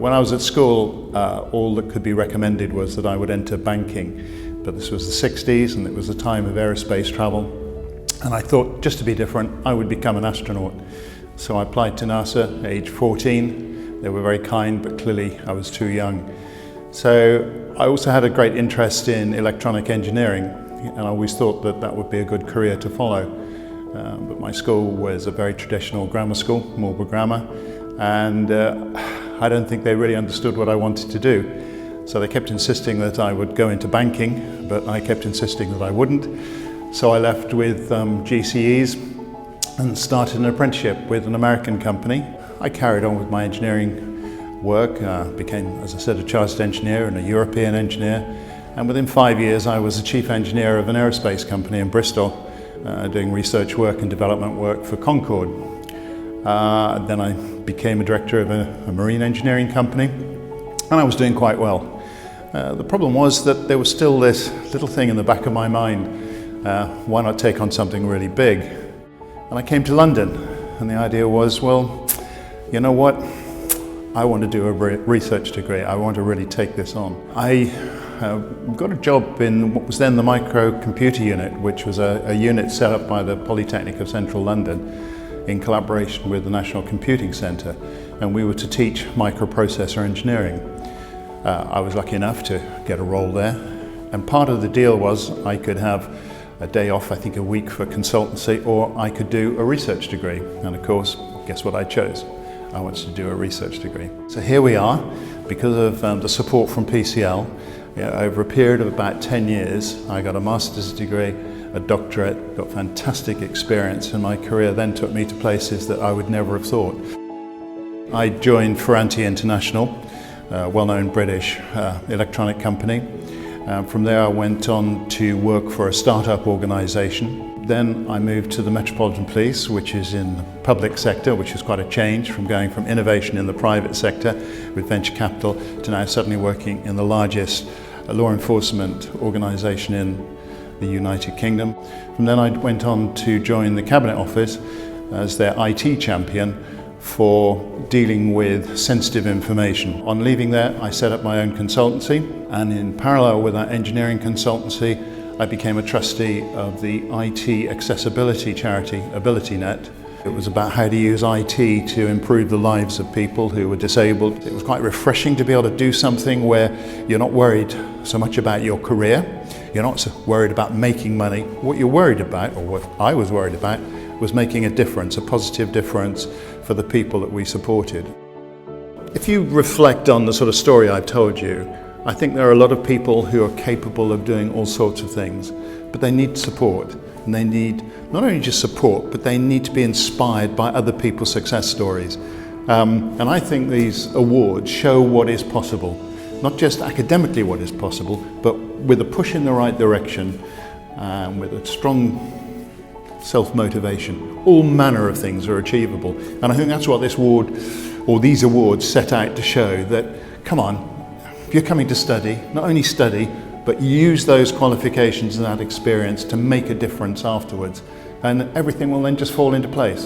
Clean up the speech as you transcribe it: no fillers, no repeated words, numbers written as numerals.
When I was at school, all that could be recommended was that I would enter banking. But this was the 60s and it was a time of aerospace travel. And I thought, just to be different, I would become an astronaut. So I applied to NASA at age 14. They were very kind, but clearly I was too young. So I also had a great interest in electronic engineering, and I always thought that that would be a good career to follow. But my school was a very traditional grammar school, Marlborough Grammar, and I don't think they really understood what I wanted to do. So they kept insisting that I would go into banking, but I kept insisting that I wouldn't. So I left with GCEs and started an apprenticeship with an American company. I carried on with my engineering work, became, as I said, a chartered engineer and a European engineer. And within 5 years, I was the chief engineer of an aerospace company in Bristol, doing research work and development work for Concorde. Then I became a director of a marine engineering company, and I was doing quite well. The problem was that there was still this little thing in the back of my mind, why not take on something really big? And I came to London, and the idea was, well, you know what? I want to do a research degree. I want to really take this on. I got a job in what was then the microcomputer unit, which was a unit set up by the Polytechnic of Central London in collaboration with the National Computing Centre, and we were to teach microprocessor engineering. I was lucky enough to get a role there, and part of the deal was I could have a day off, I think a week for consultancy, or I could do a research degree. And of course, guess what I chose? I wanted to do a research degree. So here we are, because of the support from PCL. Over a period of about 10 years, I got a master's degree, a doctorate, got fantastic experience, and my career then took me to places that I would never have thought. I joined Ferranti International, a well-known British electronic company. From there I went on to work for a startup organisation. Then I moved to the Metropolitan Police, which is in the public sector, which is quite a change from going from innovation in the private sector with venture capital to now suddenly working in the largest law enforcement organisation in the United Kingdom. From then I went on to join the Cabinet Office as their IT champion for dealing with sensitive information. On leaving there, I set up my own consultancy, and in parallel with that engineering consultancy, I became a trustee of the IT accessibility charity, AbilityNet. It was about how to use IT to improve the lives of people who were disabled. It was quite refreshing to be able to do something where you're not worried so much about your career, you're not so worried about making money. What you're worried about, or what I was worried about, was making a difference, a positive difference for the people that we supported. If you reflect on the sort of story I've told you, I think there are a lot of people who are capable of doing all sorts of things, but they need support. And they need not only just support, but they need to be inspired by other people's success stories. And I think these awards show what is possible, not just academically what is possible, but with a push in the right direction, with a strong self-motivation. All manner of things are achievable. And I think that's what this award, or these awards, set out to show, that, come on, if you're coming to study, not only study, but use those qualifications and that experience to make a difference afterwards, and everything will then just fall into place.